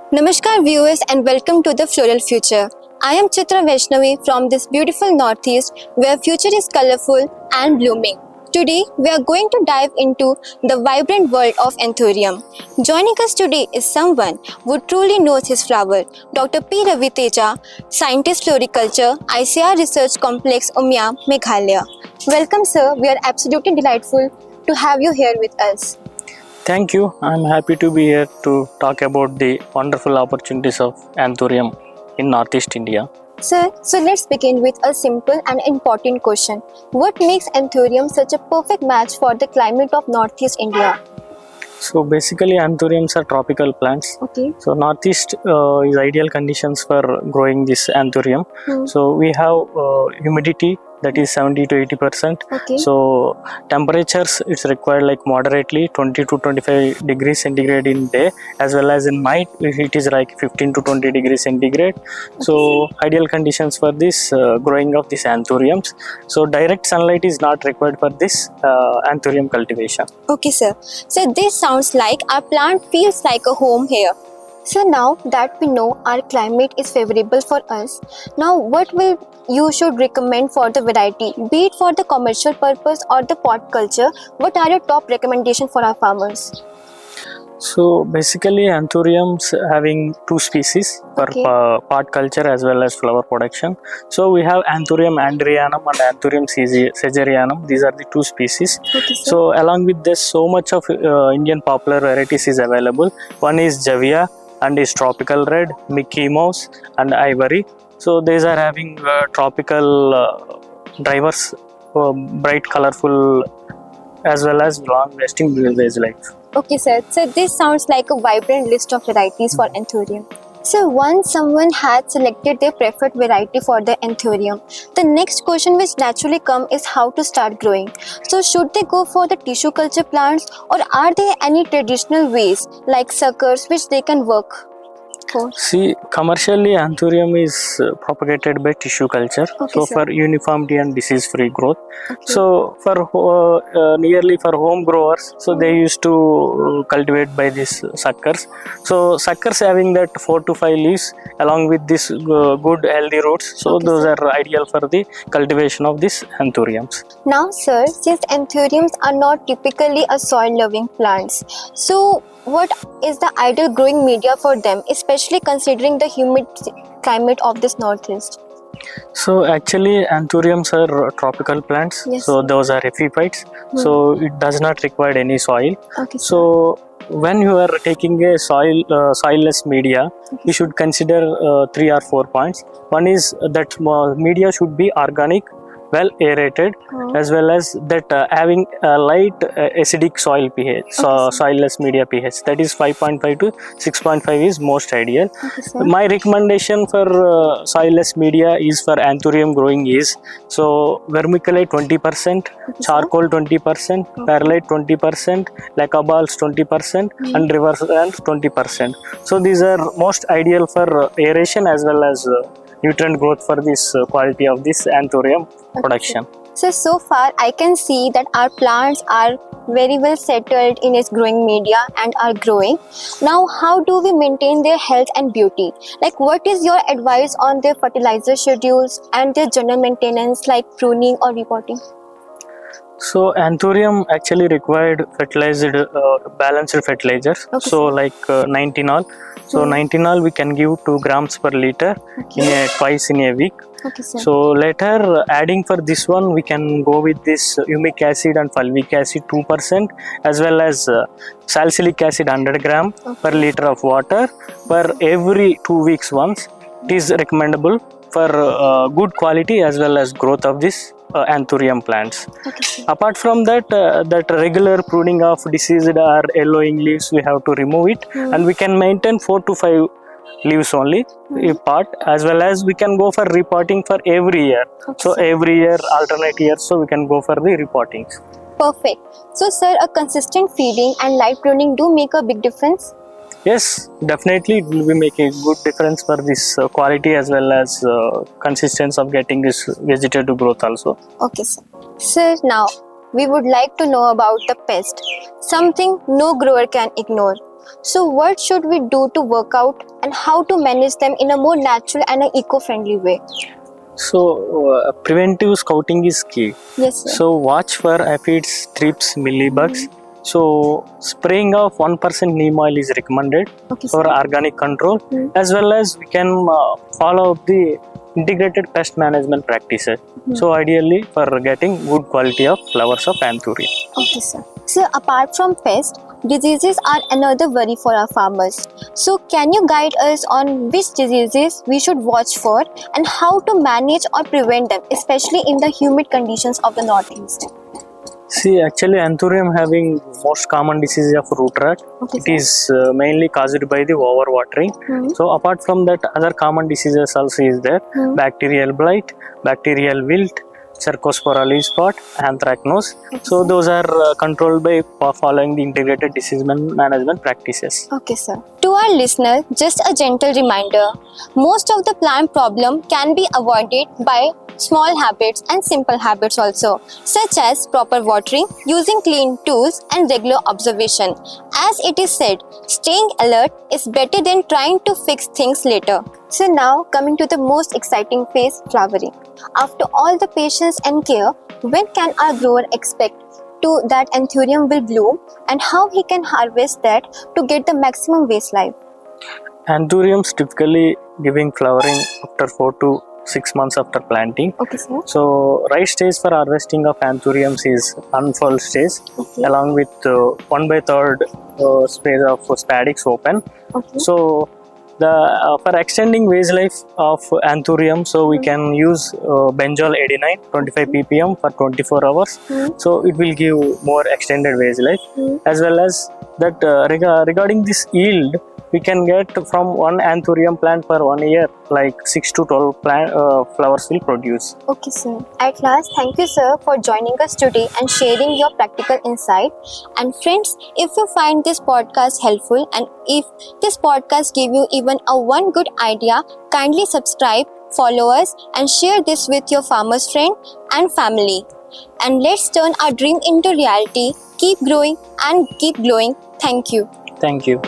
Namaskar viewers and welcome to the Floral Future. I am Chitra Vaishnava from this beautiful northeast where future is colorful and blooming. Today we are going to dive into the vibrant world of Anthurium. Joining us today is someone who truly knows his flower, Dr. P. Raviteja, scientist Floriculture, ICAR Research Complex Umiam, Meghalaya. Welcome sir, we are absolutely delightful to have you here with us. Thank you. I'm happy to be here to talk about the wonderful opportunities of Anthurium in Northeast India. Sir, so let's begin with a simple and important question. What makes Anthurium such a perfect match for the climate of Northeast India? So basically Anthuriums are tropical plants. Okay. So Northeast is ideal conditions for growing this Anthurium. So we have humidity that is 70 to 80%. Okay. So temperatures it's required like moderately 20 to 25 degrees centigrade in day, as well as in night it is like 15 to 20 degrees centigrade. So ideal conditions for this growing of these Anthuriums. So direct sunlight is not required for this Anthurium cultivation. Okay, sir. So this sounds like our plant feels like a home here. So now that we know our climate is favorable for us, now what will you should recommend for the variety, be it for the commercial purpose or the pot culture? What are your top recommendations for our farmers? So basically Anthuriums having two species for pot culture as well as flower production. So we have Anthurium andrianum and Anthurium caesarianum. These are the two species. Okay, so along with this, so much of Indian popular varieties is available. One is Javia and is tropical red, Mickey Mouse and Ivory. So these are having tropical drivers, bright colorful as well as long lasting usage life. Okay, sir. So this sounds like a vibrant list of varieties for Anthurium. So once someone had selected their preferred variety for the Anthurium, the next question which naturally comes is how to start growing. So should they go for the tissue culture plants, or are there any traditional ways like suckers which they can work for? See, commercially Anthurium is propagated by tissue culture, so for uniformity and disease-free growth. So for nearly for home growers, so they used to cultivate by these suckers. So suckers having that 4 to 5 leaves along with this good healthy roots. So those are ideal for the cultivation of these Anthuriums. Now, sir, since Anthuriums are not typically a soil-loving plants, so what is the ideal growing media for them, especially considering the humid climate of this northeast? So actually Anthuriums are tropical plants. So those are epiphytes. So it does not require any soil. So when you are taking a soilless media, you should consider 3 or 4 points. One is that media should be organic, well aerated, as well as that having a light acidic soil pH, soilless media pH, that is 5.5 to 6.5 is most ideal. My recommendation for soilless media is for Anthurium growing is, so vermiculite 20%, charcoal 20%, perlite 20%, laca balls 20% and reverse and 20%. So these are most ideal for aeration as well as nutrient growth for this quality of this Anthurium production. So far I can see that our plants are very well settled in its growing media and are growing. Now how do we maintain their health and beauty? Like what is your advice on their fertilizer schedules and their general maintenance like pruning or repotting? So Anthurium actually required fertilized balanced fertilizers. So like 19-all. So 19-all we can give 2 grams per liter twice in a week. So later adding for this one we can go with this humic acid and fulvic acid 2% as well as salicylic acid 100 gram per liter of water per every 2 weeks once. It is recommendable for good quality as well as growth of this Anthurium plants. Apart from that, that regular pruning of diseased or yellowing leaves we have to remove it, and we can maintain 4 to 5 leaves only a part, as well as we can go for repotting for every year. So every year, alternate years, so we can go for the repottings. Perfect. So sir, a consistent feeding and light pruning do make a big difference? Yes, definitely it will be making a good difference for this quality as well as consistency of getting this vegetative growth also. Okay, sir. Sir, now we would like to know about the pest, something no grower can ignore. So what should we do to work out and how to manage them in a more natural and an eco-friendly way? So preventive scouting is key. Yes, sir. So watch for aphids, thrips, mealybugs. So spraying of 1% neem oil is recommended for organic control, as well as we can follow the integrated pest management practices. So ideally for getting good quality of flowers of Anthurium. Okay, sir. So apart from pests, diseases are another worry for our farmers. So can you guide us on which diseases we should watch for and how to manage or prevent them, especially in the humid conditions of the northeast? See, actually Anthurium having most common disease of root rot. It is mainly caused by the overwatering. So apart from that, other common diseases also is there. Bacterial blight, bacterial wilt, cercospora leaf spot, anthracnose. So those are controlled by following the integrated disease management practices. Okay, sir. To our listener, just a gentle reminder, most of the plant problem can be avoided by small habits and simple habits also, such as proper watering, using clean tools and regular observation. As it is said, staying alert is better than trying to fix things later. So now coming to the most exciting phase, flowering. After all the patience and care, when can our grower expect to that Anthurium will bloom and how he can harvest that to get the maximum waste life? Anthuriums typically giving flowering after 4 to 6 months after planting. Okay, sir. So right stage for harvesting of Anthuriums is unfurl stage, along with 1/3 space of spadix open. So the for extending vase life of Anthurium, so we can use benzoyl adenine 25 ppm for 24 hours. So it will give more extended vase life, as well as that regarding this yield, we can get from one Anthurium plant per 1 year, like 6 to 12 flowers will produce. Okay, sir. At last, thank you, sir, for joining us today and sharing your practical insight. And friends, if you find this podcast helpful and if this podcast gave you even a one good idea, kindly subscribe, follow us and share this with your farmers friend and family. And let's turn our dream into reality. Keep growing and keep glowing. Thank you. Thank you.